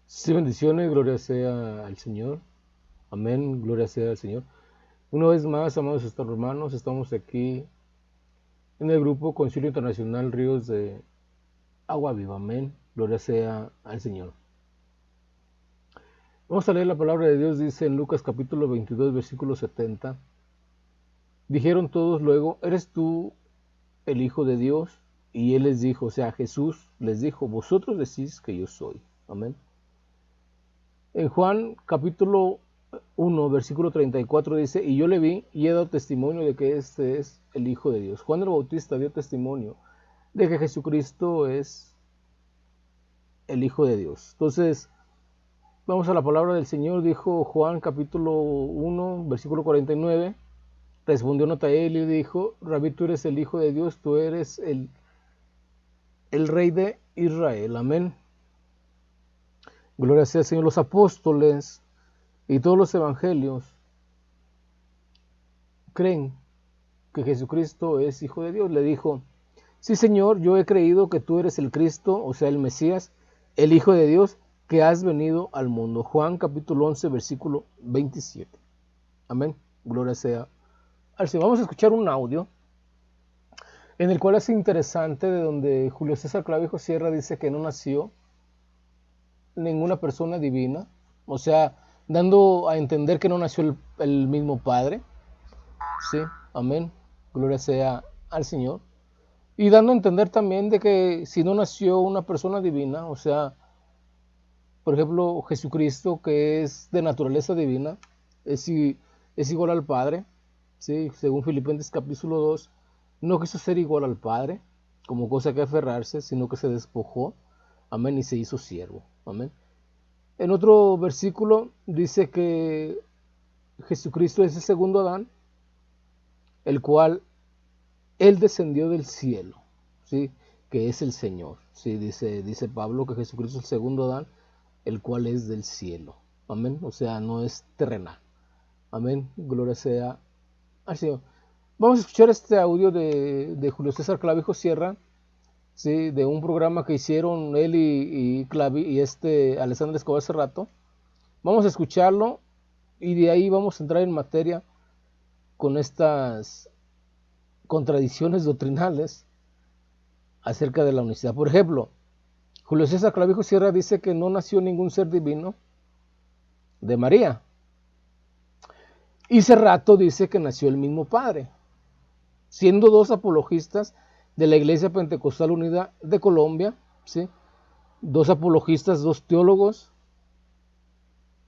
Sí, bendiciones, gloria sea al Señor. Amén, gloria sea al Señor. Una vez más, amados hermanos, estamos aquí en el grupo Concilio Internacional Ríos de Agua Viva. Amén, gloria sea al Señor. Vamos a leer la palabra de Dios, dice en Lucas capítulo 22, versículo 70. Dijeron todos luego, ¿eres tú el Hijo de Dios? Y él les dijo, o sea, Jesús les dijo, vosotros decís que yo soy. Amén. En Juan capítulo 1, versículo 34 dice, y yo le vi y he dado testimonio de que este es el Hijo de Dios. Juan el Bautista dio testimonio de que Jesucristo es el Hijo de Dios. Entonces, vamos a la palabra del Señor, dijo Juan capítulo 1, versículo 49. Respondió Natanael y dijo, Rabí, tú eres el Hijo de Dios, tú eres el Rey de Israel. Amén. Gloria sea al Señor. Los apóstoles y todos los evangelios creen que Jesucristo es Hijo de Dios. Le dijo, sí Señor, yo he creído que tú eres el Cristo, o sea el Mesías, el Hijo de Dios, que has venido al mundo. Juan capítulo 11, versículo 27. Amén. Gloria sea al Señor. Vamos a escuchar un audio en el cual es interesante, de donde Julio César Clavijo Sierra dice que no nació ninguna persona divina, o sea, dando a entender que no nació el mismo Padre. Sí, amén, gloria sea al Señor. Y dando a entender también de que si no nació una persona divina, o sea, por ejemplo, Jesucristo, que es de naturaleza divina, es, es igual al Padre, ¿sí? Según Filipenses capítulo 2, no quiso ser igual al Padre, como cosa que aferrarse, sino que se despojó, amén, y se hizo siervo, amén. En otro versículo dice que Jesucristo es el segundo Adán, el cual él descendió del cielo, ¿sí? Que es el Señor, ¿sí? Dice Pablo que Jesucristo es el segundo Adán, el cual es del cielo, amén, o sea, no es terrenal, amén, gloria sea al Señor. Vamos a escuchar este audio de Julio César Clavijo Sierra, ¿sí? De un programa que hicieron él y Alessandro Escobar hace rato. Vamos a escucharlo y de ahí vamos a entrar en materia con estas contradicciones doctrinales acerca de la unicidad. Por ejemplo, Julio César Clavijo Sierra dice que no nació ningún ser divino de María. Y Cerrato dice que nació el mismo Padre, siendo dos apologistas de la Iglesia Pentecostal Unida de Colombia, ¿sí? Dos apologistas, dos teólogos,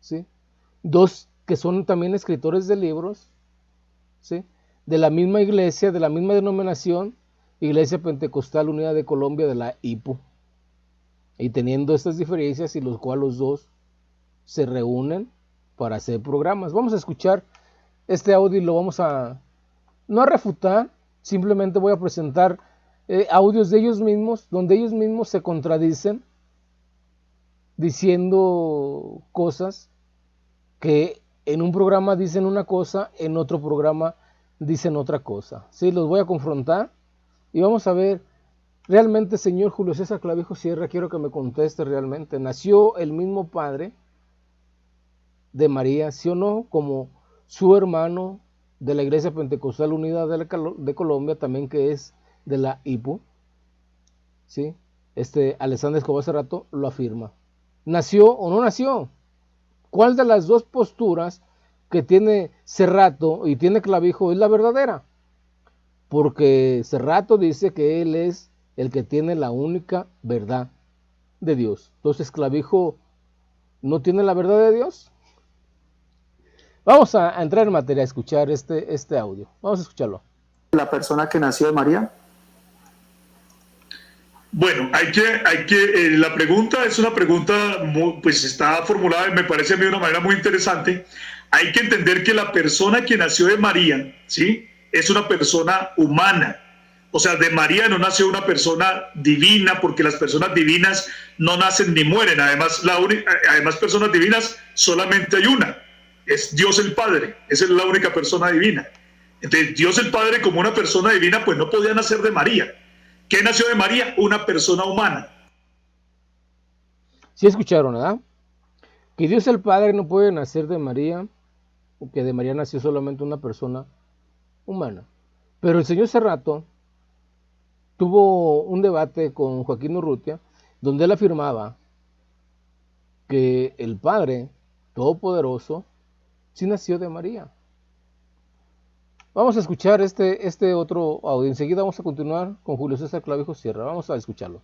¿sí? Dos que son también escritores de libros, ¿sí? De la misma iglesia, de la misma denominación, Iglesia Pentecostal Unida de Colombia, de la IPU. Y teniendo estas diferencias, y los cuales los dos se reúnen para hacer programas. Vamos a escuchar este audio y lo vamos a, no a refutar, simplemente voy a presentar audios de ellos mismos, donde ellos mismos se contradicen, diciendo cosas que en un programa dicen una cosa, en otro programa dicen otra cosa. Sí, los voy a confrontar y vamos a ver, realmente, señor Julio César Clavijo Sierra, quiero que me conteste realmente, ¿nació el mismo Padre de María, sí o no, como su hermano de la Iglesia Pentecostal Unida de Colombia, también que es de la IPU? ¿Sí? Alessandro Escobar hace rato lo afirma. ¿Nació o no nació? ¿Cuál de las dos posturas que tiene Cerrato y tiene Clavijo es la verdadera? Porque Cerrato dice que él es el que tiene la única verdad de Dios. Entonces, ¿Clavijo no tiene la verdad de Dios? Vamos a entrar en materia, a escuchar este audio. Vamos a escucharlo. La persona que nació de María. Bueno, la pregunta es una pregunta, pues está formulada, me parece a mí de una manera muy interesante. Hay que entender que la persona que nació de María, ¿sí? Es una persona humana. O sea, de María no nació una persona divina, porque las personas divinas no nacen ni mueren. Además, personas divinas solamente hay una. Es Dios el Padre. Esa es la única persona divina. Entonces, Dios el Padre, como una persona divina, pues no podía nacer de María. ¿Qué nació de María? Una persona humana. Sí escucharon, ¿verdad? que Dios el Padre no puede nacer de María, que de María nació solamente una persona humana. Pero el señor Serrato tuvo un debate con Joaquín Urrutia, donde él afirmaba que el Padre Todopoderoso sí nació de María. Vamos a escuchar este otro audio. Enseguida vamos a continuar con Julio César Clavijo Sierra. Vamos a escucharlo.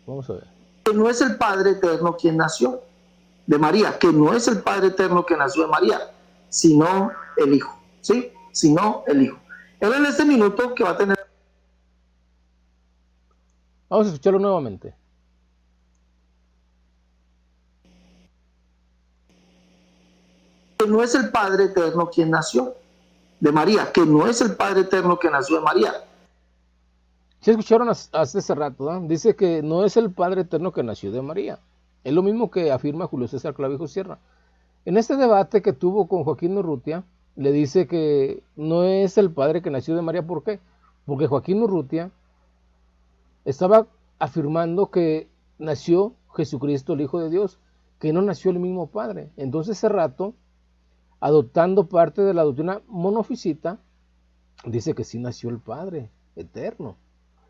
Vamos a ver. Que no es el Padre eterno quien nació de María, que no es el Padre eterno que nació de María, sino el Hijo, ¿sí? Sino el Hijo. Él en este minuto que va a tener... Vamos a escucharlo nuevamente. Que no es el Padre eterno quien nació de María, que no es el Padre eterno que nació de María. Si escucharon hasta hace rato, ¿no? Dice que no es el Padre eterno que nació de María. Es lo mismo que afirma Julio César Clavijo Sierra. En este debate que tuvo con Joaquín Urrutia, le dice que no es el Padre que nació de María. ¿Por qué? Porque Joaquín Urrutia estaba afirmando que nació Jesucristo, el Hijo de Dios, que no nació el mismo Padre. Entonces Serrato, adoptando parte de la doctrina monofisita, dice que sí nació el Padre eterno.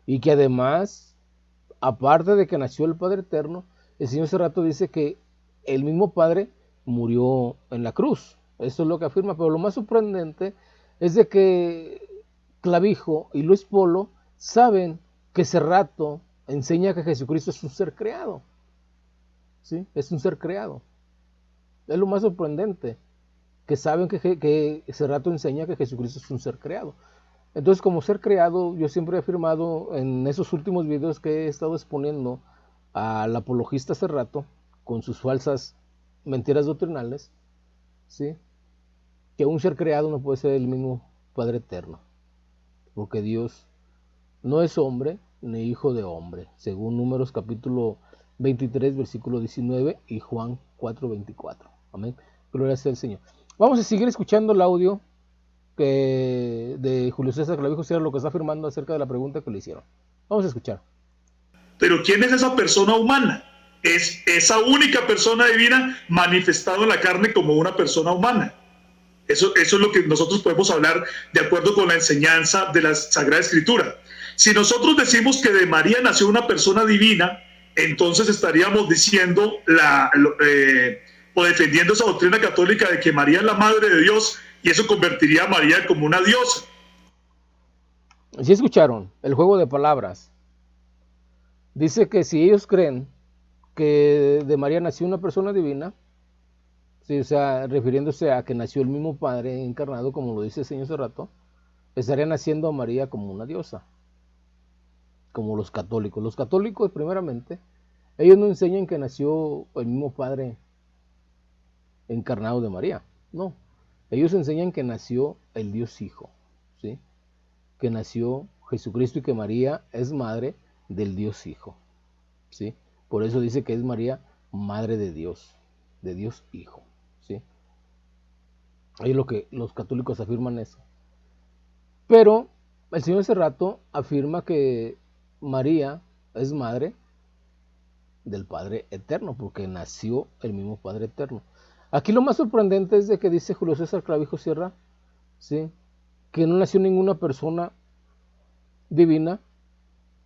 Y que además, aparte de que nació el Padre eterno, el señor Serrato dice que el mismo Padre murió en la cruz. Eso es lo que afirma. Pero lo más sorprendente es de que Clavijo y Luis Polo saben que Serrato enseña que Jesucristo es un ser creado. ¿Sí? Es un ser creado. Es lo más sorprendente, que saben que Serrato enseña que Jesucristo es un ser creado. Entonces, como ser creado, yo siempre he afirmado en esos últimos videos que he estado exponiendo al apologista Serrato con sus falsas mentiras doctrinales, ¿sí? Que un ser creado no puede ser el mismo Padre eterno, porque Dios no es hombre ni hijo de hombre, según Números capítulo 23, versículo 19 y Juan 4, 24. Amén. Gloria sea al Señor. Vamos a seguir escuchando el audio de Julio César Clavijo Sierra, lo que está afirmando acerca de la pregunta que le hicieron. Vamos a escuchar. Pero ¿quién es esa persona humana? Es esa única persona divina manifestado en la carne como una persona humana. Eso es lo que nosotros podemos hablar de acuerdo con la enseñanza de la Sagrada Escritura. Si nosotros decimos que de María nació una persona divina, entonces estaríamos diciendo o defendiendo esa doctrina católica de que María es la madre de Dios, y eso convertiría a María como una diosa. Si escucharon el juego de palabras, dice que si ellos creen que de María nació una persona divina, sí, o sea, refiriéndose a que nació el mismo Padre encarnado, como lo dice el señor Serrato, estarían haciendo a María como una diosa, como los católicos. Los católicos, primeramente, ellos no enseñan que nació el mismo Padre encarnado de María, no. Ellos enseñan que nació el Dios Hijo, ¿sí? Que nació Jesucristo y que María es madre del Dios Hijo, ¿sí? Por eso dice que es María madre de Dios Hijo, ¿sí? Ahí es lo que los católicos afirman eso. Pero el señor Serrato afirma que María es madre del Padre eterno, porque nació el mismo Padre eterno. Aquí lo más sorprendente es de que dice Julio César Clavijo Sierra, ¿sí?, que no nació ninguna persona divina,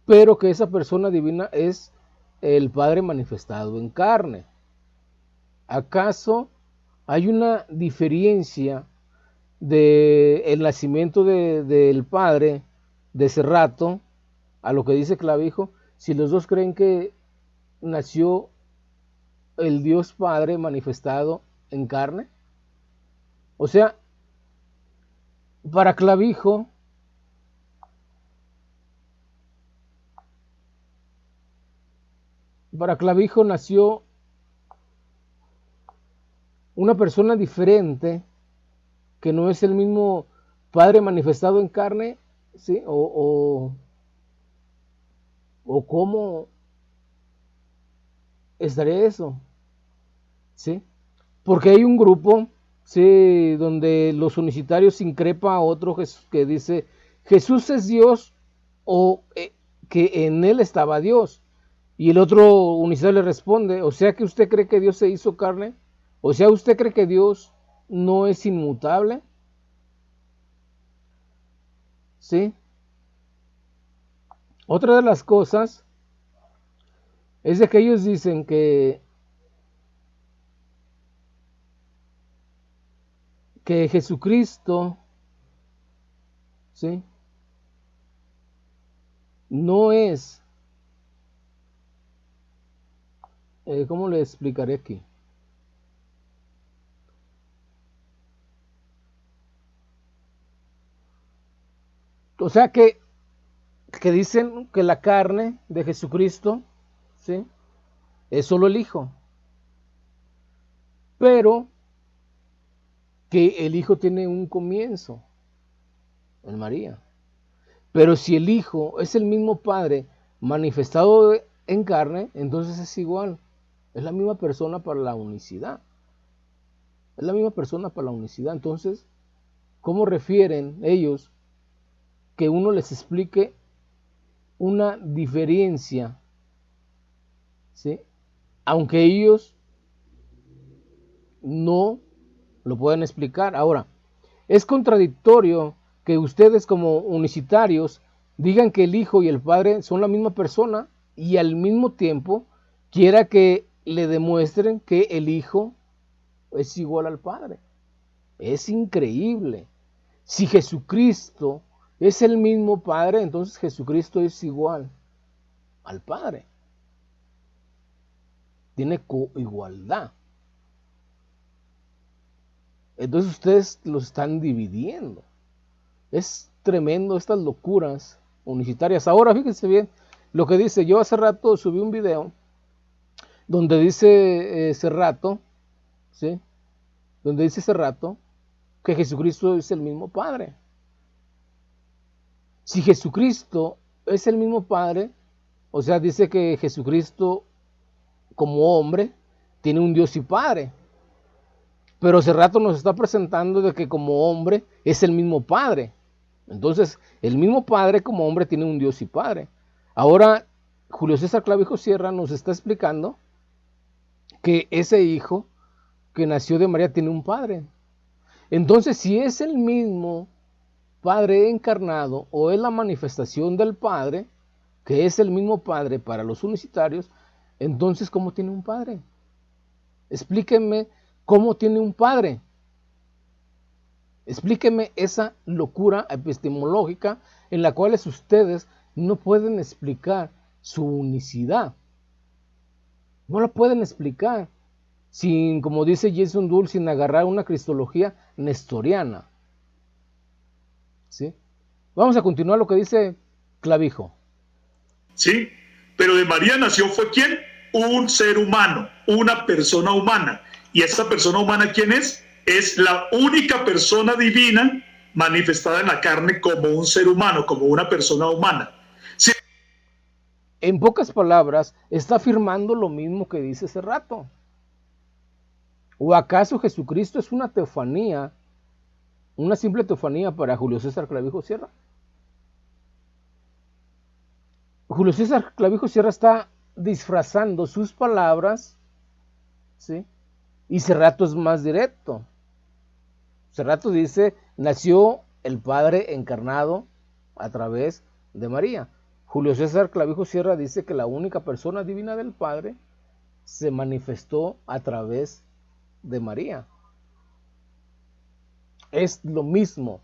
pero que esa persona divina es el Padre manifestado en carne. ¿Acaso hay una diferencia del nacimiento del Padre de Serrato a lo que dice Clavijo, si los dos creen que nació el Dios Padre manifestado en carne? O sea, para Clavijo, nació una persona diferente, que no es el mismo Padre manifestado en carne, ¿sí? O cómo estaría eso, ¿sí? Porque hay un grupo, ¿sí?, donde los unicitarios increpa a otro que dice Jesús es Dios o que en él estaba Dios. Y el otro unicitario le responde, o sea que usted cree que Dios se hizo carne, o sea usted cree que Dios no es inmutable, ¿sí? Otra de las cosas es de que ellos dicen que Jesucristo, ¿sí?, no es, ¿cómo le explicaré aquí? O sea que dicen que la carne de Jesucristo, ¿sí?, es solo el Hijo, pero que el Hijo tiene un comienzo en María. Pero si el Hijo es el mismo Padre manifestado en carne, entonces es igual. Es la misma persona para la unicidad. Es la misma persona para la unicidad. Entonces, ¿cómo refieren ellos que uno les explique una diferencia, ¿sí?, aunque ellos no lo pueden explicar? Ahora, es contradictorio que ustedes como unicitarios digan que el Hijo y el Padre son la misma persona y al mismo tiempo quiera que le demuestren que el Hijo es igual al Padre. Es increíble. Si Jesucristo es el mismo Padre, entonces Jesucristo es igual al Padre. Tiene coigualdad. Entonces ustedes los están dividiendo. Es tremendo estas locuras unicitarias. Ahora fíjense bien lo que dice. Yo hace rato subí un video donde dice Cerrato, ¿sí?, donde dice Cerrato que Jesucristo es el mismo Padre. Si Jesucristo es el mismo Padre, o sea, dice que Jesucristo como hombre tiene un Dios y Padre. Pero Cerrato nos está presentando de que como hombre es el mismo Padre. Entonces, el mismo Padre como hombre tiene un Dios y Padre. Ahora, Julio César Clavijo Sierra nos está explicando que ese hijo que nació de María tiene un Padre. Entonces, si es el mismo Padre encarnado o es la manifestación del Padre, que es el mismo Padre para los unicitarios, entonces, ¿cómo tiene un Padre? Explíquenme cómo tiene un Padre. Explíquenme esa locura epistemológica en la cual ustedes no pueden explicar su unicidad. No la pueden explicar sin, como dice Jason Dull, sin agarrar una cristología nestoriana. ¿Sí? Vamos a continuar lo que dice Clavijo. Sí, pero de María nació fue ¿quién? Un ser humano, una persona humana. ¿Y esa persona humana quién es? Es la única persona divina manifestada en la carne como un ser humano, como una persona humana. Sí. En pocas palabras, está afirmando lo mismo que dice hace rato. ¿O acaso Jesucristo es una teofanía, una simple teofanía para Julio César Clavijo Sierra? Julio César Clavijo Sierra está disfrazando sus palabras, ¿sí? Y Cerrato es más directo. Cerrato dice, nació el Padre encarnado a través de María. Julio César Clavijo Sierra dice que la única persona divina del Padre se manifestó a través de María. Es lo mismo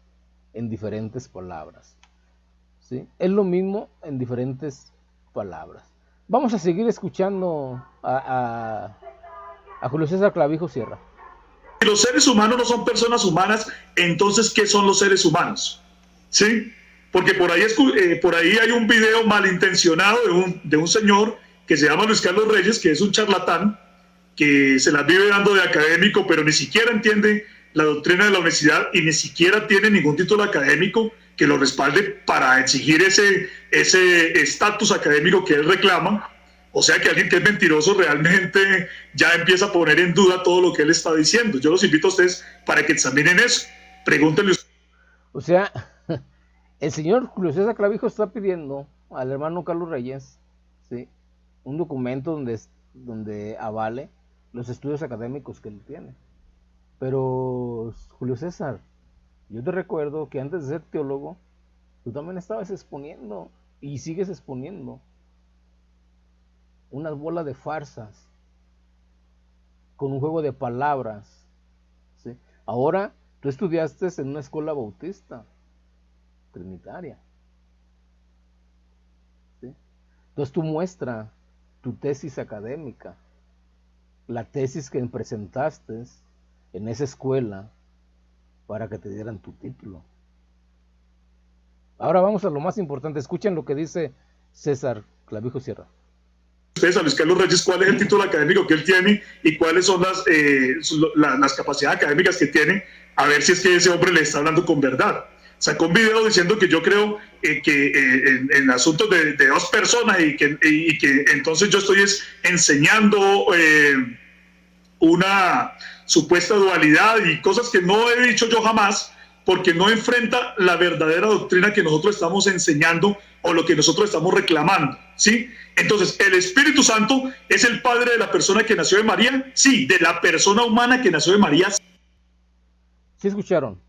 en diferentes palabras. ¿Sí? Es lo mismo en diferentes palabras. Vamos a seguir escuchando a Julio César Clavijo Sierra. Si los seres humanos no son personas humanas, entonces ¿qué son los seres humanos? ¿Sí? Porque por ahí hay un video malintencionado de un señor que se llama Luis Carlos Reyes, que es un charlatán, que se las vive dando de académico, pero ni siquiera entiende la doctrina de la universidad y ni siquiera tiene ningún título académico que lo respalde para exigir ese estatus académico que él reclama. O sea que alguien que es mentiroso realmente ya empieza a poner en duda todo lo que él está diciendo. Yo los invito a ustedes para que examinen eso. Pregúntenle. O sea, El señor Julio César Clavijo está pidiendo al hermano Carlos Reyes, ¿sí?, un documento donde avale los estudios académicos que él tiene. Pero Julio César, yo te recuerdo que antes de ser teólogo, tú también estabas exponiendo y sigues exponiendo unas bolas de farsas con un juego de palabras, ¿sí? Ahora tú estudiaste en una escuela bautista trinitaria, ¿sí? Entonces tú muestras tu tesis académica, la tesis que presentaste en esa escuela para que te dieran tu título. Ahora vamos a lo más importante. Escuchen lo que dice César Clavijo Sierra. Ustedes, a Luis Carlos Reyes, cuál es el título académico que él tiene y cuáles son las capacidades académicas que tiene, a ver si es que ese hombre le está hablando con verdad. Sacó un video diciendo que yo creo que en asuntos de dos personas y que entonces yo estoy enseñando una supuesta dualidad y cosas que no he dicho yo jamás, porque no enfrenta la verdadera doctrina que nosotros estamos enseñando o lo que nosotros estamos reclamando, ¿sí? Entonces, ¿el Espíritu Santo es el padre de la persona que nació de María? Sí, de la persona humana que nació de María. ¿Sí escucharon?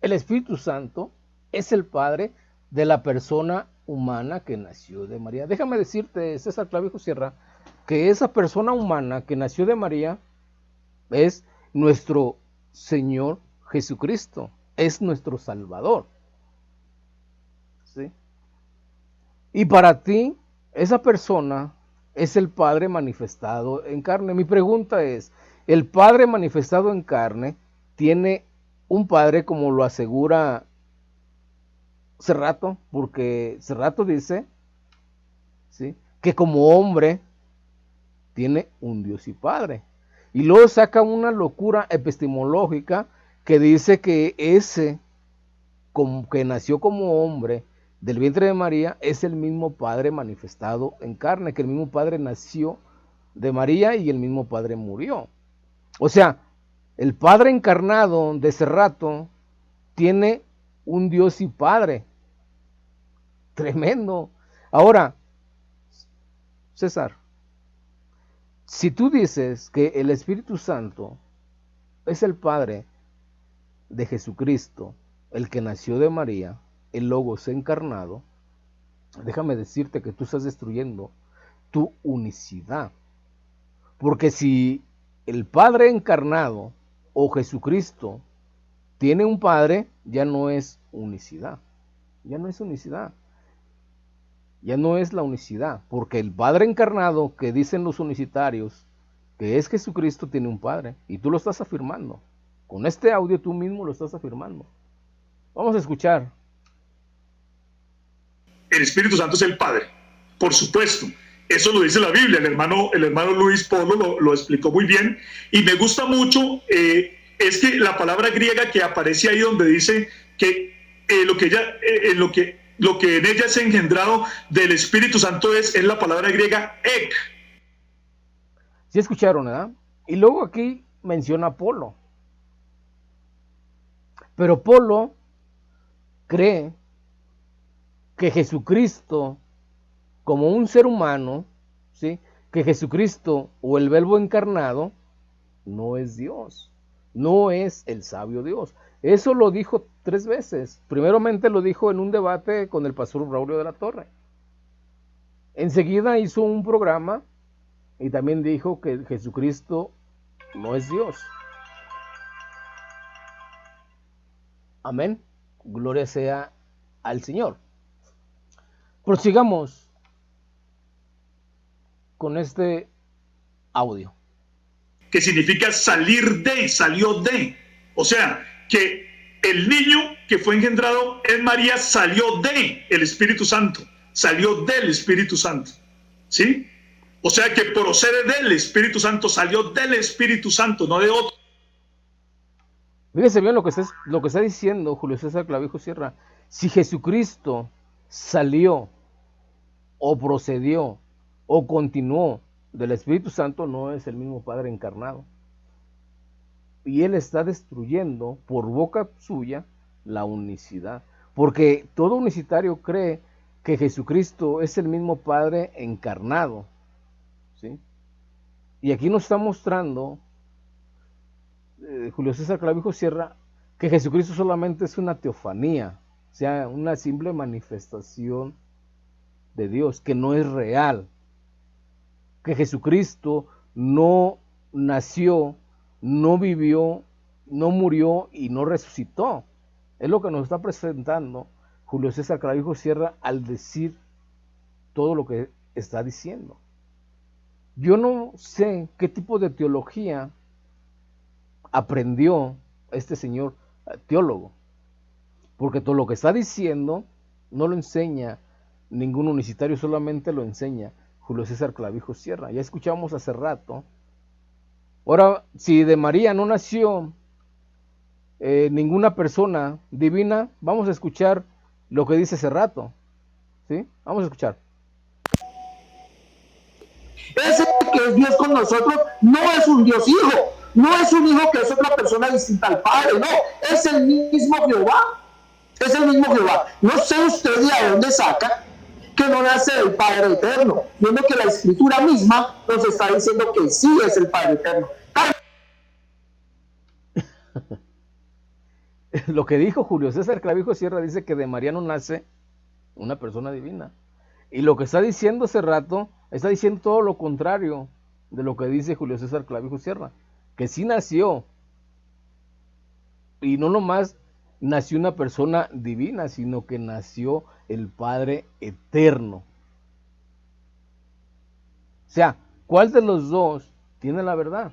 El Espíritu Santo es el padre de la persona humana que nació de María. Déjame decirte, César Clavijo Sierra, que esa persona humana que nació de María es nuestro Señor Jesucristo, es nuestro Salvador, ¿sí? Y para ti, esa persona es el Padre manifestado en carne. Mi pregunta es, ¿el Padre manifestado en carne tiene un Padre como lo asegura Cerrato? Porque Cerrato dice, ¿sí?, que como hombre tiene un Dios y Padre. Y luego saca una locura epistemológica que dice que ese que nació como hombre del vientre de María es el mismo Padre manifestado en carne, que el mismo Padre nació de María y el mismo Padre murió. O sea, el Padre encarnado de Cerrato tiene un Dios y Padre. Tremendo. Ahora, César, si tú dices que el Espíritu Santo es el Padre de Jesucristo, el que nació de María, el Logos encarnado, déjame decirte que tú estás destruyendo tu unicidad. Porque si el Padre encarnado o Jesucristo tiene un Padre, ya no es unicidad. Ya no es unicidad. Ya no es la unicidad. Porque el Padre encarnado que dicen los unicitarios, que es Jesucristo, tiene un Padre. Y tú lo estás afirmando. Con este audio tú mismo lo estás afirmando. Vamos a escuchar. El Espíritu Santo es el Padre, por supuesto. Eso lo dice la Biblia. El hermano Luis Polo lo explicó muy bien. Y me gusta mucho, es que la palabra griega que aparece ahí donde dice que lo que en ella es engendrado del Espíritu Santo es la palabra griega ek. ¿Sí escucharon, verdad? Y luego aquí menciona Polo. Pero Polo cree que Jesucristo, como un ser humano, ¿sí?, que Jesucristo o el Verbo encarnado no es Dios, no es el sabio Dios. Eso lo dijo 3 veces. Primeramente lo dijo en un debate con el pastor Braulio de la Torre. Enseguida hizo un programa y también dijo que Jesucristo no es Dios. Amén. Gloria sea al Señor. Prosigamos con este audio. Que significa salir de, salió de. O sea, que el niño que fue engendrado en María salió de el Espíritu Santo, salió del Espíritu Santo. ¿Sí? O sea, que procede del Espíritu Santo, salió del Espíritu Santo, no de otro. Fíjese bien lo que está diciendo Julio César Clavijo Sierra. Si Jesucristo salió o procedió o continuó del Espíritu Santo, no es el mismo Padre encarnado. Y Él está destruyendo por boca suya la unicidad. porque todo unicitario cree que Jesucristo es el mismo Padre encarnado, ¿sí? Y aquí nos está mostrando Julio César Clavijo Sierra que Jesucristo solamente es una teofanía, o sea, una simple manifestación de Dios, que no es real, que Jesucristo no nació, no vivió, no murió y no resucitó. Es lo que nos está presentando Julio César Clavijo Sierra al decir todo lo que está diciendo. Yo no sé qué tipo de teología aprendió este señor teólogo, porque todo lo que está diciendo no lo enseña ningún unicitario, solamente lo enseña Julio César Clavijo Sierra. Ya escuchamos hace rato. Ahora, si de María no nació ninguna persona divina, vamos a escuchar lo que dice hace rato, ¿sí? Vamos a escuchar. Ese que es Dios con nosotros no es un Dios hijo, no es un hijo que es otra persona distinta al Padre, no, es el mismo Jehová, es el mismo Jehová. No sé usted de dónde saca que no nace del Padre eterno, viendo que la Escritura misma nos está diciendo que sí es el Padre eterno. Lo que dijo Julio César Clavijo Sierra dice que de María no nace una persona divina. Y lo que está diciendo hace rato, está diciendo todo lo contrario de lo que dice Julio César Clavijo Sierra, que sí nació. Y no nomás nació una persona divina, sino que nació el Padre eterno. O sea, ¿cuál de los dos tiene la verdad?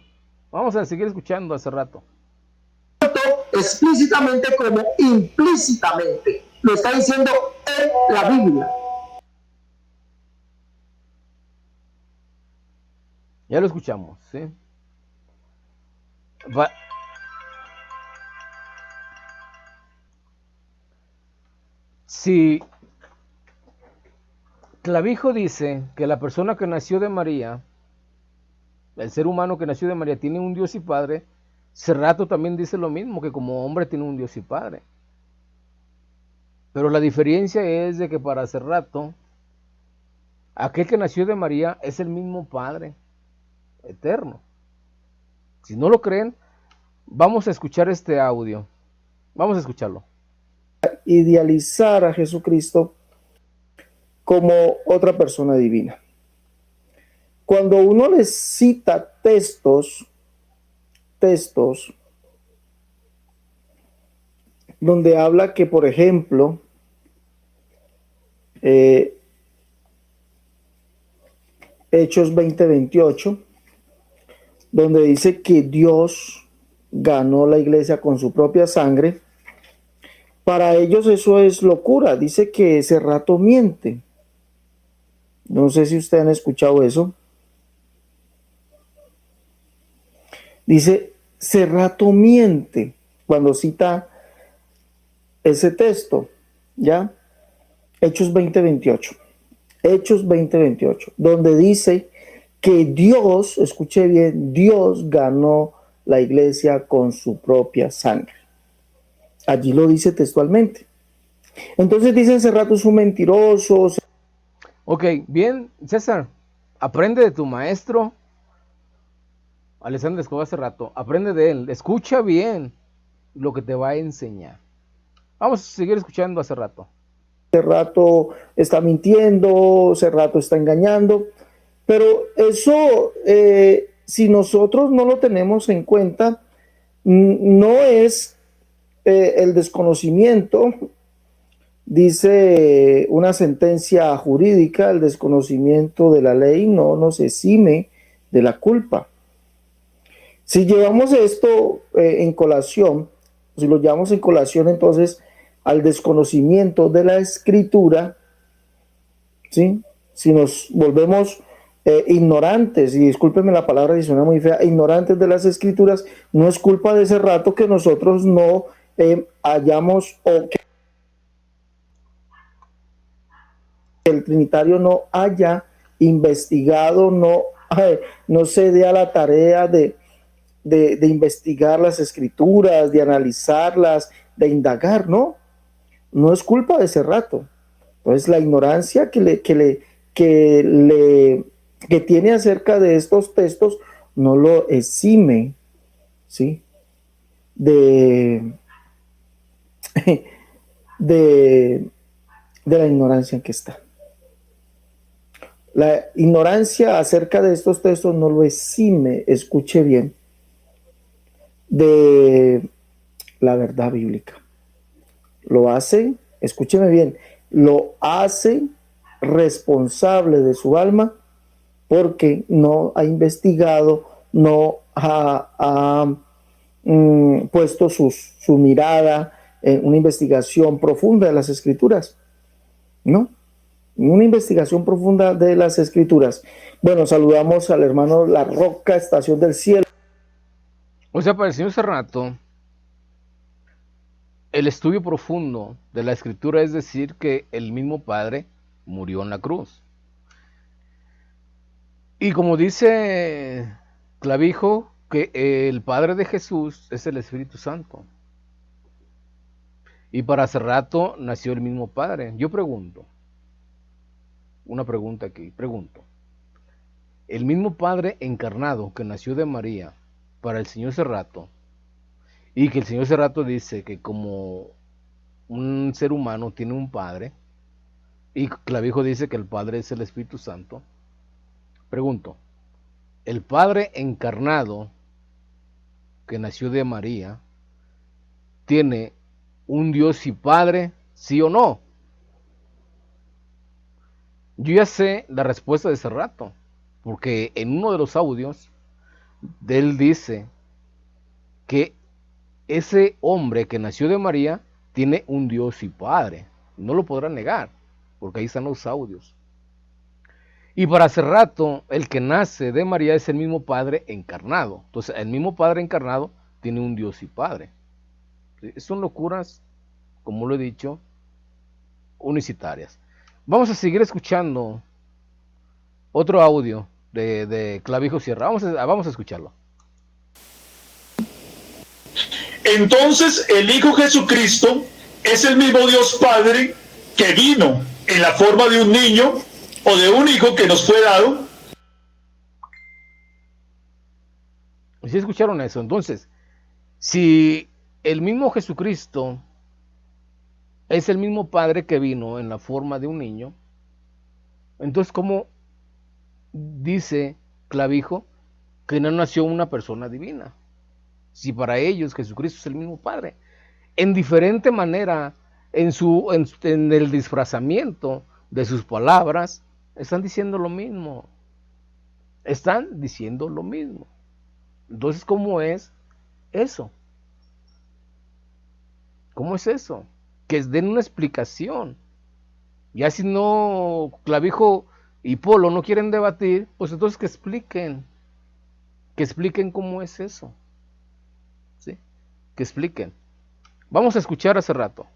Vamos a seguir escuchando hace rato. Explícitamente como implícitamente. Lo está diciendo en la Biblia. Ya lo escuchamos, ¿sí? Si Clavijo dice que la persona que nació de María, el ser humano que nació de María, tiene un Dios y Padre, Cerrato también dice lo mismo, que como hombre tiene un Dios y Padre. Pero la diferencia es de que para Cerrato, aquel que nació de María es el mismo Padre eterno. Si no lo creen, vamos a escuchar este audio. Vamos a escucharlo. Idealizar a Jesucristo como otra persona divina. Cuando uno les cita textos donde habla que, por ejemplo, Hechos 20:28, donde dice que Dios ganó la iglesia con su propia sangre, para ellos eso es locura. Dice que Cerrato miente. No sé si ustedes han escuchado eso. Dice, Cerrato miente cuando cita ese texto, ¿ya? Hechos 20:28. Hechos 20:28, donde dice que Dios, escuche bien, Dios ganó la iglesia con su propia sangre. Allí lo dice textualmente. Entonces dicen Cerrato es un mentiroso. Ok, bien, César, aprende de tu maestro, Alessandro Escobar Cerrato, aprende de él, escucha bien lo que te va a enseñar. Vamos a seguir escuchando a Cerrato. Cerrato está mintiendo, Cerrato está engañando, pero eso, si nosotros no lo tenemos en cuenta, no es el desconocimiento, dice una sentencia jurídica, el desconocimiento de la ley no nos exime de la culpa. Si llevamos esto en colación, si lo llevamos en colación entonces al desconocimiento de la escritura, ¿sí? Si nos volvemos ignorantes, y discúlpenme la palabra, si suena muy fea, ignorantes de las escrituras, no es culpa de Cerrato que nosotros no hayamos, o que el trinitario no haya investigado, no se dé a la tarea de investigar las escrituras, de analizarlas, de indagar, ¿no? no es culpa de ese rato. Entonces la ignorancia que tiene acerca de estos textos no lo exime, ¿sí? de, de la ignorancia en que está. La ignorancia acerca de estos textos no lo exime, escuche bien, de la verdad bíblica. Lo hace, escúcheme bien, lo hace responsable de su alma porque no ha investigado, no ha puesto su mirada en una investigación profunda de las Escrituras, ¿no? Una investigación profunda de las Escrituras. Bueno, saludamos al hermano La Roca, Estación del Cielo. O sea, para el señor Cerrato, el estudio profundo de la Escritura es decir que el mismo Padre murió en la cruz. Y como dice Clavijo, que el Padre de Jesús es el Espíritu Santo. Y para Cerrato nació el mismo Padre. Yo pregunto, una pregunta aquí, pregunto. El mismo Padre encarnado que nació de María para el señor Cerrato, y que el señor Cerrato dice que como un ser humano tiene un Padre, y Clavijo dice que el Padre es el Espíritu Santo, pregunto, ¿el Padre encarnado que nació de María tiene un Dios y Padre, sí o no? Yo ya sé la respuesta de Cerrato, porque en uno de los audios de él dice que ese hombre que nació de María tiene un Dios y Padre. No lo podrá negar, porque ahí están los audios. Y para Cerrato, el que nace de María es el mismo Padre encarnado. Entonces, el mismo Padre encarnado tiene un Dios y Padre. ¿Sí? Son locuras, como lo he dicho, unicitarias. Vamos a seguir escuchando otro audio de Clavijo Sierra. Vamos a escucharlo. Entonces el Hijo Jesucristo es el mismo Dios Padre que vino en la forma de un niño o de un hijo que nos fue dado. ¿Sí escucharon eso? Entonces, si el mismo Jesucristo es el mismo Padre que vino en la forma de un niño, entonces, ¿cómo dice Clavijo que no nació una persona divina? Si para ellos Jesucristo es el mismo Padre, en diferente manera, en el disfrazamiento de sus palabras, están diciendo lo mismo. Están diciendo lo mismo. Entonces, ¿cómo es eso? ¿Cómo es eso? Que den una explicación. Ya si no, Clavijo y Polo no quieren debatir, pues entonces que expliquen cómo es eso. ¿Sí? Que expliquen. Vamos a escuchar hace rato.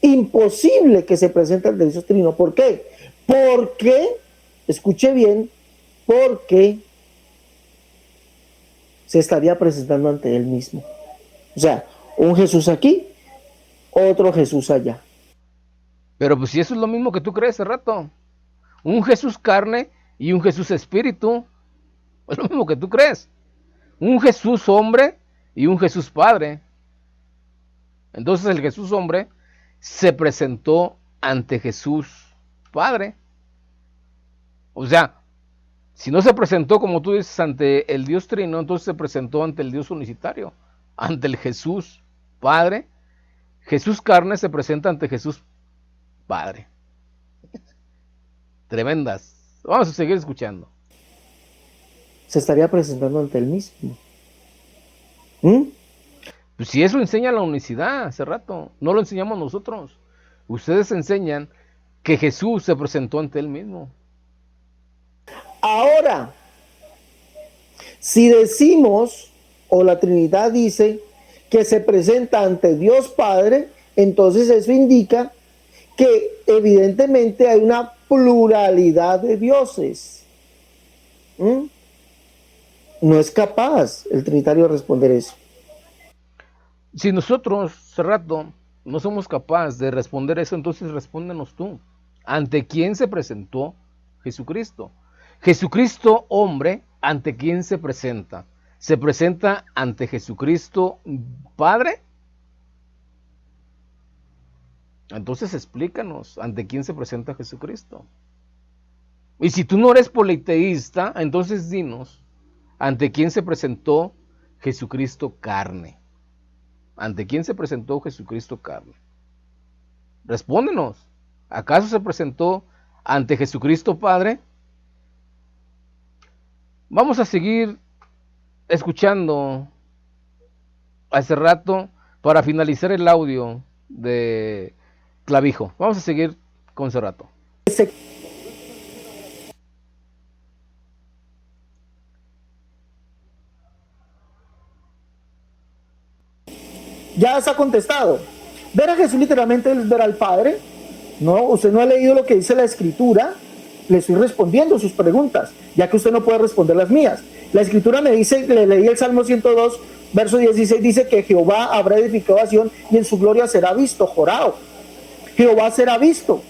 Imposible que se presente el Dios Trino. ¿Por qué? Porque, escuche bien, porque se estaría presentando ante él mismo. O sea, un Jesús aquí, otro Jesús allá. Pero pues si eso es lo mismo que tú crees hace rato. Un Jesús carne y un Jesús espíritu. Es lo mismo que tú crees. Un Jesús hombre y un Jesús padre. Entonces el Jesús hombre se presentó ante Jesús Padre. O sea, si no se presentó, como tú dices, ante el Dios Trino, entonces se presentó ante el Dios unicitario, ante el Jesús Padre. Jesús carne se presenta ante Jesús Padre. Tremendas. Vamos a seguir escuchando. Se estaría presentando ante él mismo. Pues si eso enseña la unicidad hace rato, no lo enseñamos nosotros. Ustedes enseñan que Jesús se presentó ante él mismo. Ahora, si decimos, o la Trinidad dice, que se presenta ante Dios Padre, entonces eso indica que evidentemente hay una pluralidad de dioses. No es capaz el Trinitario de responder eso. Si nosotros, hace rato, no somos capaces de responder eso, entonces respóndenos tú. ¿Ante quién se presentó Jesucristo? Jesucristo, hombre, ¿ante quién se presenta? ¿Se presenta ante Jesucristo Padre? Entonces explícanos, ¿ante quién se presenta Jesucristo? Y si tú no eres politeísta, entonces dinos, ¿ante quién se presentó Jesucristo carne? ¿Ante quién se presentó Jesucristo carne? Respóndenos, ¿acaso se presentó ante Jesucristo Padre? Vamos a seguir escuchando hace rato para finalizar el audio de Clavijo. Vamos a seguir con Cerrato. Ya está contestado. Ver a Jesús literalmente es ver al Padre. No, usted no ha leído lo que dice la Escritura. Le estoy respondiendo sus preguntas, ya que usted no puede responder las mías. La Escritura me dice, le leí el Salmo 102, verso 16, dice que Jehová habrá edificado a Sión y en su gloria será visto, jorao. Jehová será visto.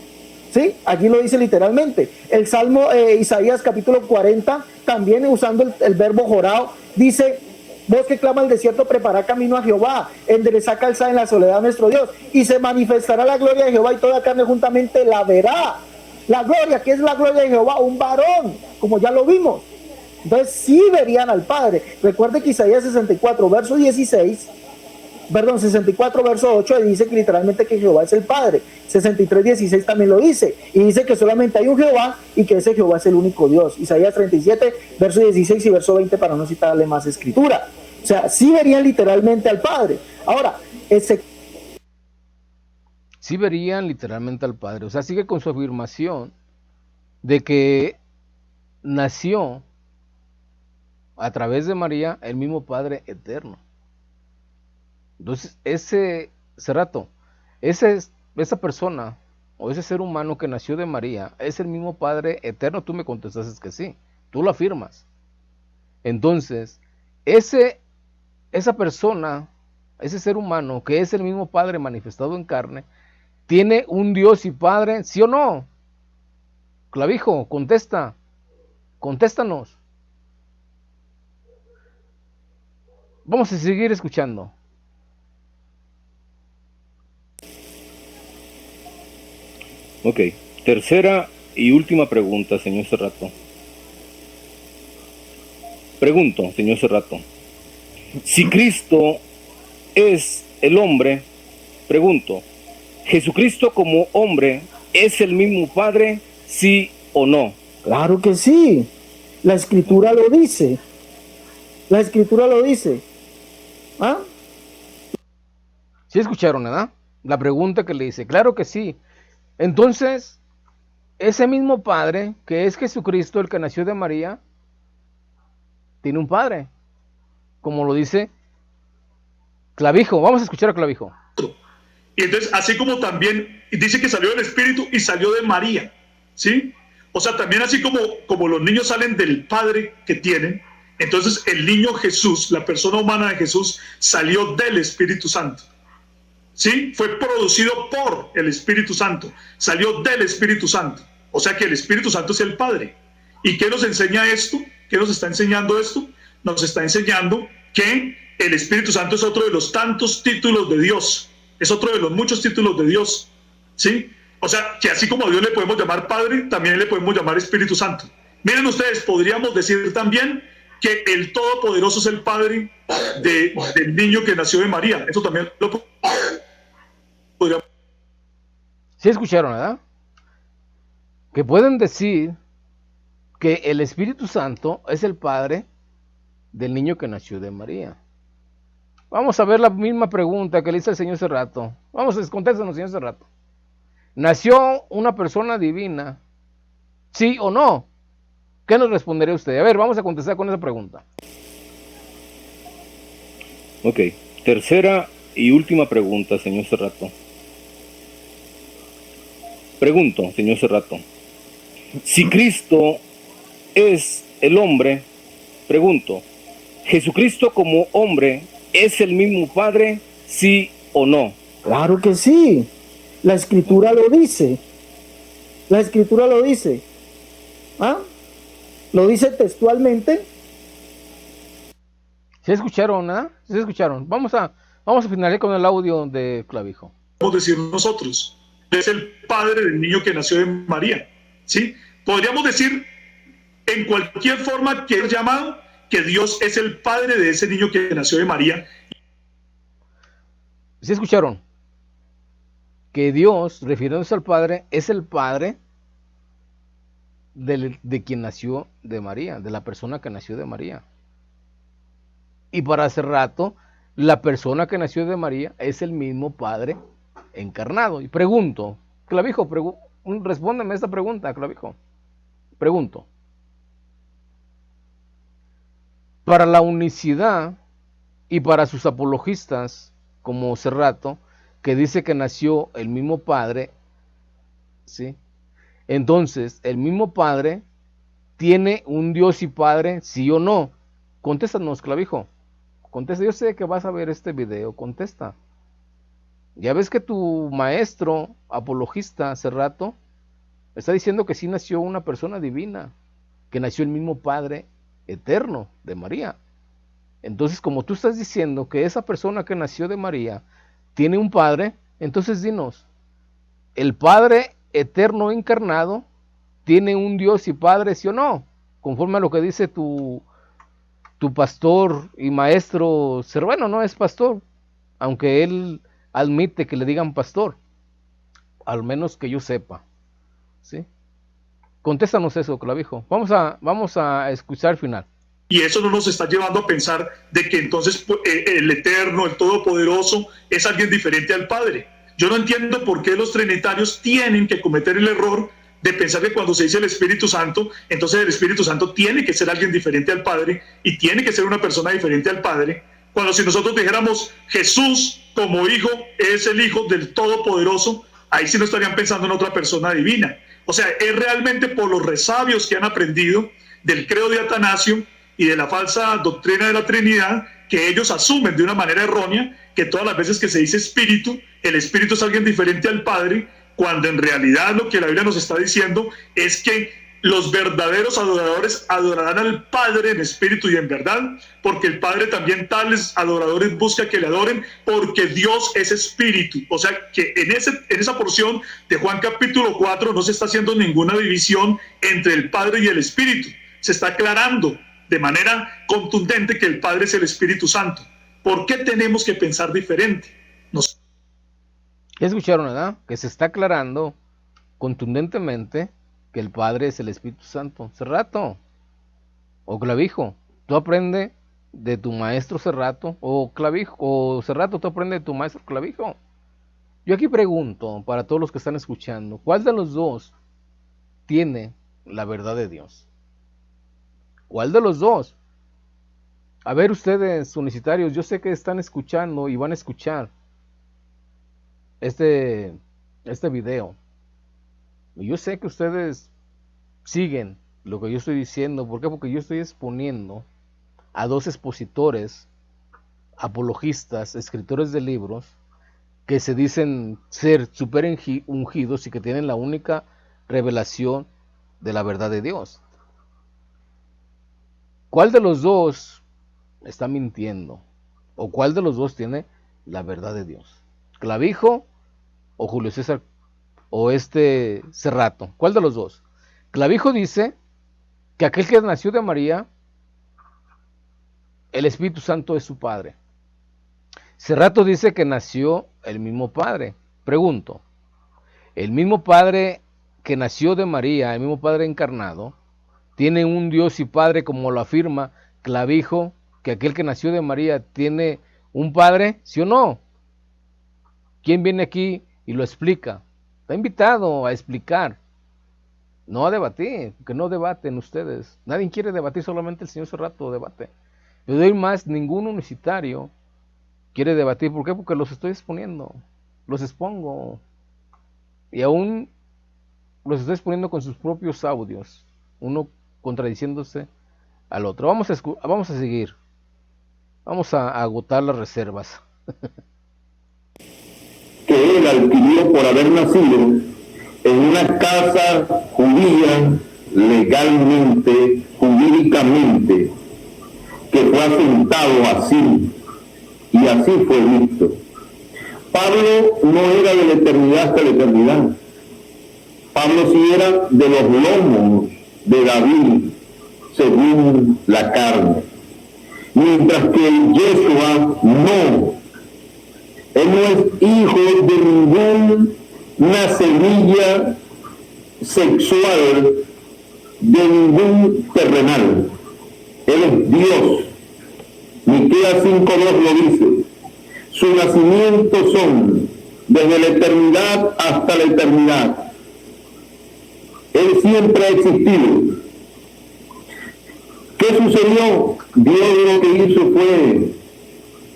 ¿Sí? Allí lo dice literalmente. El Salmo Isaías capítulo 40, también usando el verbo jorao, dice: vos que clama el desierto, prepara camino a Jehová, enderezá calzada en la soledad de nuestro Dios, y se manifestará la gloria de Jehová y toda carne juntamente la verá. La gloria, ¿qué es la gloria de Jehová? Un varón, como ya lo vimos. Entonces sí verían al Padre. Recuerde que Isaías 64, verso 16, perdón, 64, verso 8, dice que literalmente que Jehová es el Padre. 63, 16 también lo dice. Y dice que solamente hay un Jehová y que ese Jehová es el único Dios. Isaías 37, verso 16 y verso 20, para no citarle más escritura. O sea, sí verían literalmente al Padre. Ahora, sí verían literalmente al Padre. O sea, sigue con su afirmación de que nació a través de María el mismo Padre eterno. Entonces, esa persona o ese ser humano que nació de María es el mismo Padre eterno. Tú me contestaste que sí, tú lo afirmas. Entonces, esa persona, ese ser humano que es el mismo Padre manifestado en carne, ¿tiene un Dios y Padre? ¿Sí o no? Clavijo, contéstanos. Vamos a seguir escuchando. Ok, tercera y última pregunta, señor Cerrato. Pregunto, señor Cerrato, si Cristo es el hombre, pregunto, ¿Jesucristo como hombre es el mismo Padre, sí o no? claro que sí. La Escritura lo dice. La Escritura lo dice. ¿Ah? ¿Sí escucharon, verdad? La pregunta que le hice. Claro que sí. Entonces, ese mismo Padre, que es Jesucristo, el que nació de María, tiene un Padre, como lo dice Clavijo. Vamos a escuchar a Clavijo. Y entonces, así como también dice que salió del Espíritu y salió de María, ¿sí? O sea, también así como los niños salen del Padre que tienen, entonces el niño Jesús, la persona humana de Jesús, salió del Espíritu Santo. ¿Sí? Fue producido por el Espíritu Santo, salió del Espíritu Santo. O sea que el Espíritu Santo es el Padre. ¿Y qué nos enseña esto? ¿Qué nos está enseñando esto? Nos está enseñando que el Espíritu Santo es otro de los tantos títulos de Dios, es otro de los muchos títulos de Dios, ¿sí? O sea, que así como a Dios le podemos llamar Padre, también le podemos llamar Espíritu Santo. Miren ustedes, podríamos decir también que el Todopoderoso es el Padre del niño que nació de María. Eso también lo podríamos. ¿Sí escucharon, verdad? Que pueden decir que el Espíritu Santo es el Padre del niño que nació de María. Vamos a ver la misma pregunta que le hice al señor Cerrato. Vamos a contéstanos, señor Cerrato. ¿Nació una persona divina? ¿Sí o no? ¿Qué nos respondería usted? A ver, vamos a contestar con esa pregunta. Ok, tercera y última pregunta, señor Cerrato. Pregunto, señor Cerrato, si Cristo es el hombre, pregunto, ¿Jesucristo como hombre es el mismo Padre, sí o no? Claro que sí. La escritura lo dice. La escritura lo dice. ¿Ah? Lo dice textualmente. ¿Se escucharon, ah? ¿Se escucharon? Vamos a finalizar con el audio de Clavijo. Podemos decir nosotros, es el padre del niño que nació de María, ¿sí? Podríamos decir en cualquier forma que es llamado, que Dios es el padre de ese niño que nació de María. ¿Se escucharon? Que Dios, refiriéndose al Padre, es el Padre de quien nació de María, de la persona que nació de María. Y para hace rato, la persona que nació de María es el mismo Padre encarnado. Y pregunto, Clavijo, respóndeme esta pregunta, Clavijo. Pregunto. Para la unicidad y para sus apologistas, como Cerrato, que dice que nació el mismo Padre, ¿sí? Entonces, ¿el mismo Padre tiene un Dios y Padre, sí o no? Contéstanos, Clavijo. Contesta, yo sé que vas a ver este video, contesta. Ya ves que tu maestro apologista hace rato está diciendo que sí nació una persona divina, que nació el mismo Padre eterno de María. Entonces, como tú estás diciendo que esa persona que nació de María tiene un Padre, entonces dinos, ¿el Padre eterno encarnado tiene un Dios y Padre, sí o no? Conforme a lo que dice tu pastor y maestro, bueno, no es pastor, aunque él admite que le digan pastor, al menos que yo sepa, ¿sí? Contéstanos eso, Clavijo. Vamos a escuchar el final. Y eso no nos está llevando a pensar de que entonces el Eterno, el Todopoderoso, es alguien diferente al Padre. Yo no entiendo por qué los trinitarios tienen que cometer el error de pensar que cuando se dice el Espíritu Santo, entonces el Espíritu Santo tiene que ser alguien diferente al Padre y tiene que ser una persona diferente al Padre, cuando si nosotros dijéramos Jesús como Hijo es el Hijo del Todopoderoso, ahí sí no estarían pensando en otra persona divina. O sea, es realmente por los resabios que han aprendido del credo de Atanasio y de la falsa doctrina de la Trinidad, que ellos asumen de una manera errónea que todas las veces que se dice Espíritu, el Espíritu es alguien diferente al Padre, cuando en realidad lo que la Biblia nos está diciendo es que los verdaderos adoradores adorarán al Padre en espíritu y en verdad, porque el Padre también tales adoradores busca que le adoren, porque Dios es espíritu. O sea que en esa porción de Juan capítulo 4 no se está haciendo ninguna división entre el Padre y el Espíritu. Se está aclarando de manera contundente que el Padre es el Espíritu Santo. ¿Por qué tenemos que pensar diferente? ¿Ya escucharon, verdad? Que se está aclarando contundentemente que el Padre es el Espíritu Santo. Cerrato o Clavijo, tú aprende de tu maestro Cerrato, o Clavijo, o Cerrato, tú aprende de tu maestro Clavijo. Yo aquí pregunto para todos los que están escuchando, ¿cuál de los dos tiene la verdad de Dios? ¿Cuál de los dos? A ver, ustedes universitarios, yo sé que están escuchando y van a escuchar este video. Yo sé que ustedes siguen lo que yo estoy diciendo. ¿Por qué? Porque yo estoy exponiendo a dos expositores, apologistas, escritores de libros, que se dicen ser súper ungidos y que tienen la única revelación de la verdad de Dios. ¿Cuál de los dos está mintiendo? ¿O cuál de los dos tiene la verdad de Dios? ¿Clavijo o Julio César o Cerrato? ¿Cuál de los dos? Clavijo dice que aquel que nació de María, el Espíritu Santo es su Padre. Cerrato dice que nació el mismo Padre. Pregunto, ¿el mismo Padre que nació de María, el mismo Padre encarnado, tiene un Dios y Padre como lo afirma Clavijo, que aquel que nació de María tiene un Padre? ¿Sí o no? ¿Quién viene aquí y lo explica? Está invitado a explicar, no a debatir, que no debaten ustedes. Nadie quiere debatir, solamente el señor Cerrato debate. Le doy más, ningún universitario quiere debatir. ¿Por qué? Porque los estoy exponiendo, los expongo. Y aún los estoy exponiendo con sus propios audios, uno contradiciéndose al otro. Vamos a seguir. Vamos a agotar las reservas. que él adquirió por haber nacido en una casa judía, legalmente, jurídicamente, que fue asentado así, y así fue visto. Pablo no era de la eternidad hasta la eternidad. Pablo sí era de los lomos de David, según la carne. Mientras que Yeshua no. Él no es hijo de ninguna semilla sexual, de ningún terrenal. Él es Dios. Miqueas 5:2 lo dice. Su nacimiento son desde la eternidad hasta la eternidad. Él siempre ha existido. ¿Qué sucedió? Dios lo que hizo fue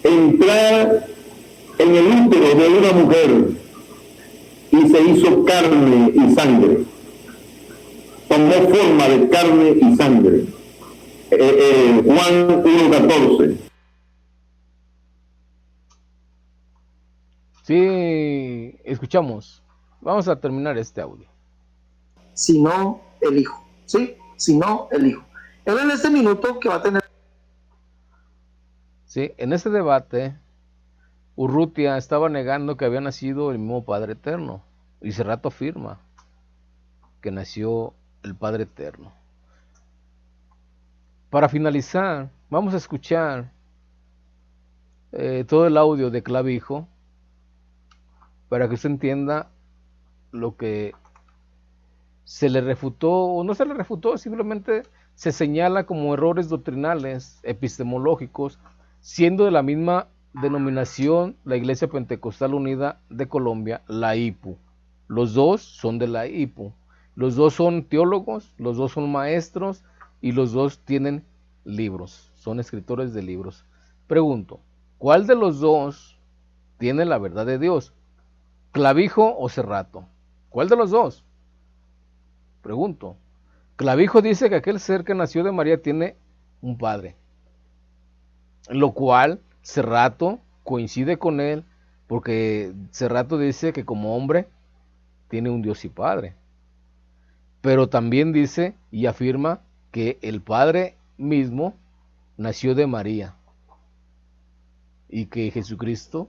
entrar en el útero de una mujer y se hizo carne y sangre. Tomó forma de carne y sangre. Juan 1:14. Sí, escuchamos. Vamos a terminar este audio. Sino el Hijo, ¿sí? Sino el Hijo. Él en este minuto que va a tener... Sí, en este debate, Urrutia estaba negando que había nacido el mismo Padre Eterno. Y Serrato afirma que nació el Padre Eterno. Para finalizar, vamos a escuchar todo el audio de Clavijo para que usted entienda lo que se le refutó, o no se le refutó, simplemente se señala como errores doctrinales, epistemológicos, siendo de la misma denominación la Iglesia Pentecostal Unida de Colombia, la IPU. Los dos son de la IPU. Los dos son teólogos, los dos son maestros y los dos tienen libros, son escritores de libros. Pregunto, ¿cuál de los dos tiene la verdad de Dios? ¿Clavijo o Serrato? ¿Cuál de los dos? Pregunto. Clavijo dice que aquel ser que nació de María tiene un padre, lo cual Serrato coincide con él, porque Serrato dice que como hombre tiene un Dios y Padre, pero también dice y afirma que el Padre mismo nació de María y que Jesucristo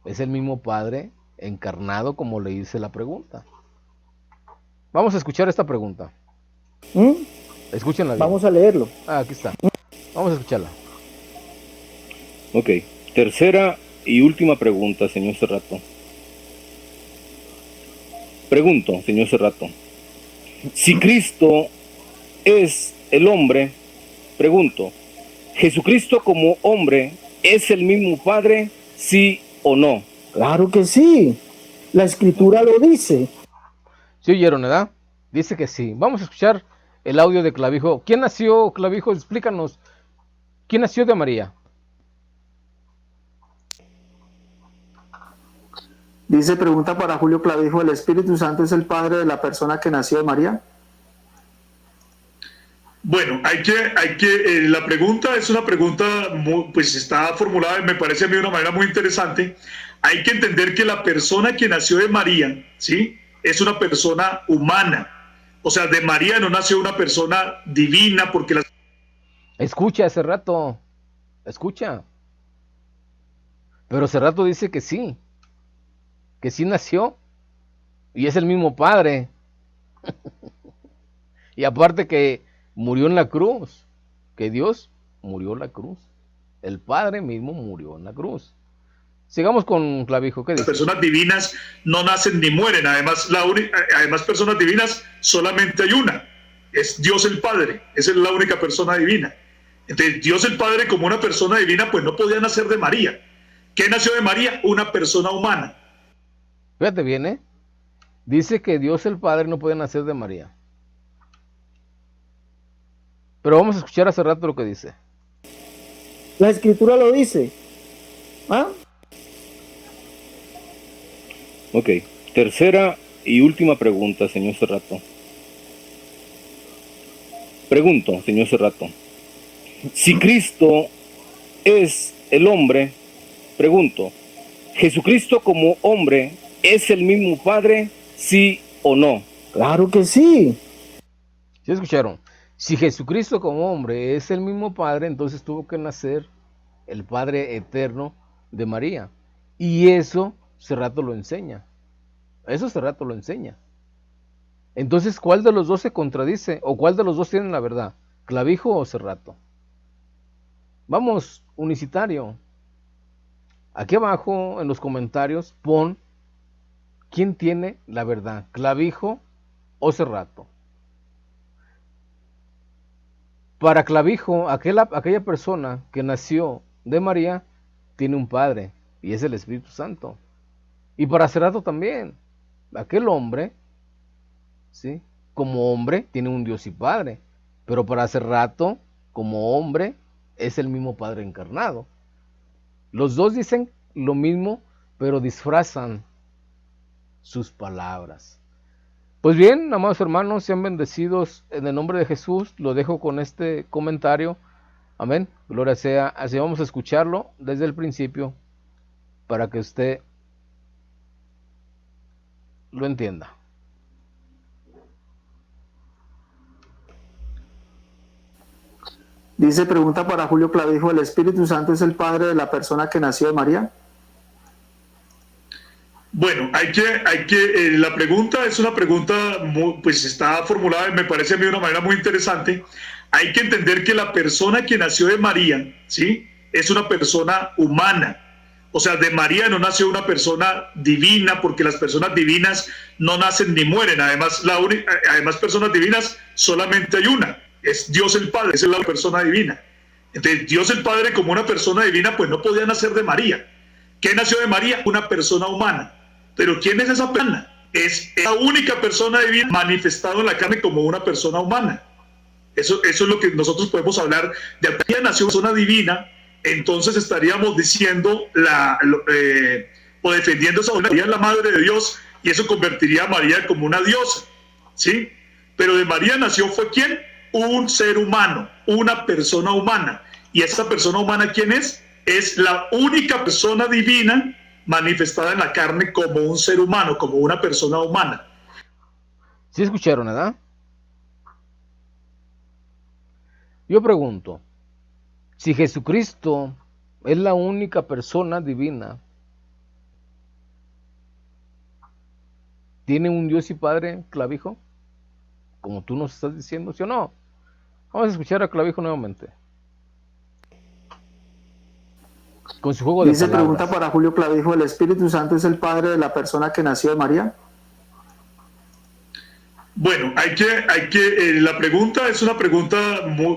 es el mismo Padre encarnado, como le dice la pregunta. Vamos a escuchar esta pregunta. Escúchenla bien. Vamos a leerlo. Aquí está. Vamos a escucharla. Ok, tercera y última pregunta, señor Serrato. Pregunto, señor Serrato. Si Cristo es el hombre, pregunto, ¿Jesucristo como hombre es el mismo Padre, sí o no? Claro que sí. La Escritura lo dice. ¿Sí oyeron, verdad? Dice que sí. Vamos a escuchar el audio de Clavijo. ¿Quién nació, Clavijo? Explícanos. ¿Quién nació de María? Dice, pregunta para Julio Clavijo, ¿el Espíritu Santo es el Padre de la persona que nació de María? Bueno, la pregunta es una pregunta, pues está formulada, me parece a mí de una manera muy interesante. Hay que entender que la persona que nació de María, ¿sí?, es una persona humana. O sea, de María no nació una persona divina, porque la... Escucha, Serrato. Escucha. Pero Serrato dice que sí nació, y es el mismo Padre. Y aparte que murió en la cruz, que Dios murió en la cruz. El Padre mismo murió en la cruz. Sigamos con Clavijo. ¿Qué dice? Las personas divinas no nacen ni mueren. Además, personas divinas solamente hay una. Es Dios el Padre. Esa es la única persona divina. Entonces, Dios el Padre como una persona divina, pues no podía nacer de María. ¿Qué nació de María? Una persona humana. Fíjate bien, ¿eh? Dice que Dios el Padre no puede nacer de María. Pero vamos a escuchar hace rato lo que dice. La Escritura lo dice. ¿Ah? Ok, tercera y última pregunta, señor Serrato. Pregunto, señor Serrato. Si Cristo es el hombre, pregunto, ¿Jesucristo como hombre es el mismo Padre, sí o no? Claro que sí. ¿Sí escucharon? Si Jesucristo como hombre es el mismo Padre, entonces tuvo que nacer el Padre eterno de María. Y eso Cerrato lo enseña. Eso Cerrato lo enseña. Entonces, ¿cuál de los dos se contradice? ¿O cuál de los dos tiene la verdad? ¿Clavijo o Cerrato? Vamos, unicitario. Aquí abajo en los comentarios pon quién tiene la verdad, Clavijo o Cerrato. Para Clavijo, aquella persona que nació de María tiene un padre y es el Espíritu Santo. Y para Cerrato también, aquel hombre, ¿sí?, como hombre tiene un Dios y Padre, pero para Cerrato, como hombre, es el mismo Padre encarnado. Los dos dicen lo mismo, pero disfrazan sus palabras. Pues bien, amados hermanos, sean bendecidos en el nombre de Jesús. Lo dejo con este comentario. Amén. Gloria sea. Así vamos a escucharlo desde el principio para que usted lo entienda. Dice, pregunta para Julio Clavijo, ¿el Espíritu Santo es el Padre de la persona que nació de María? Bueno, la pregunta es una pregunta, pues está formulada, me parece a mí de una manera muy interesante. Hay que entender que la persona que nació de María, ¿sí?, es una persona humana. O sea, de María no nació una persona divina, porque las personas divinas no nacen ni mueren. Además, personas divinas solamente hay una, es Dios el Padre, esa es la persona divina. Entonces, Dios el Padre como una persona divina, pues no podía nacer de María. ¿Qué nació de María? Una persona humana. Pero ¿quién es esa persona? Es la única persona divina manifestada en la carne como una persona humana. Eso es lo que nosotros podemos hablar. De María nació una persona divina, entonces estaríamos diciendo o defendiendo esa María es la madre de Dios, y eso convertiría a María como una diosa, ¿sí? Pero de María nació fue ¿quién? Un ser humano, una persona humana. ¿Y esa persona humana quién es? Es la única persona divina manifestada en la carne como un ser humano, como una persona humana. ¿Sí escucharon, verdad? Yo pregunto, si Jesucristo es la única persona divina, ¿tiene un Dios y Padre, Clavijo? Como tú nos estás diciendo, ¿sí o no? Vamos a escuchar a Clavijo nuevamente. Con su juego de Dice, palabras. pregunta para Julio Clavijo, ¿el Espíritu Santo es el Padre de la persona que nació de María? Bueno, la pregunta es una pregunta,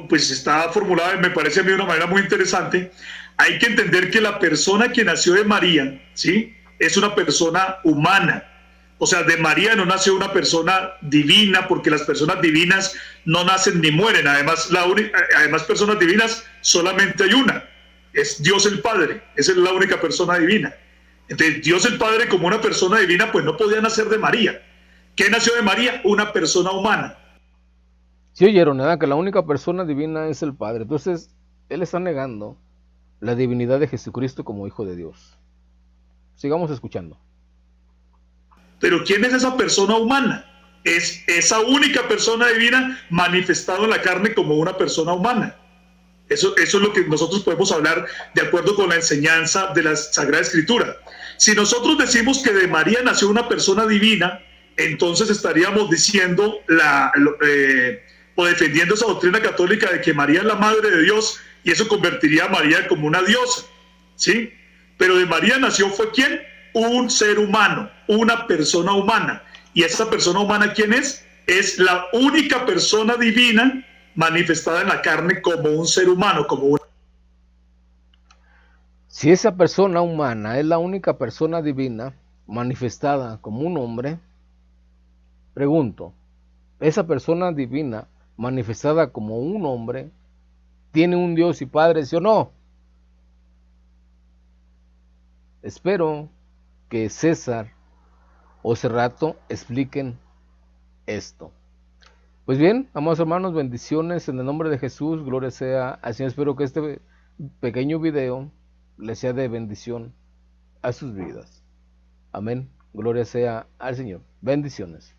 pues está formulada, me parece a mí de una manera muy interesante. Hay que entender que la persona que nació de María, ¿sí?, es una persona humana. O sea, de María no nació una persona divina, porque las personas divinas no nacen ni mueren. Además, personas divinas solamente hay una, es Dios el Padre, esa es la única persona divina. Entonces, Dios el Padre como una persona divina, pues no podía nacer de María. ¿Qué nació de María? Una persona humana. ¿Sí oyeron, verdad? Que la única persona divina es el Padre. Entonces, él está negando la divinidad de Jesucristo como Hijo de Dios. Sigamos escuchando. Pero ¿quién es esa persona humana? Es esa única persona divina manifestada en la carne como una persona humana. Eso es lo que nosotros podemos hablar de acuerdo con la enseñanza de la Sagrada Escritura. Si nosotros decimos que de María nació una persona divina, entonces estaríamos diciendo o defendiendo esa doctrina católica de que María es la madre de Dios, y eso convertiría a María como una diosa, ¿sí? Pero de María nació fue ¿quién? Un ser humano, una persona humana. ¿Y esa persona humana quién es? Es la única persona divina manifestada en la carne como un ser humano, como una... Si esa persona humana es la única persona divina manifestada como un hombre, pregunto, ¿esa persona divina manifestada como un hombre tiene un Dios y Padre, sí o no? Espero que César o Cerrato expliquen esto. Pues bien, amados hermanos, bendiciones en el nombre de Jesús, gloria sea al Señor. Espero que este pequeño video les sea de bendición a sus vidas. Amén. Gloria sea al Señor. Bendiciones.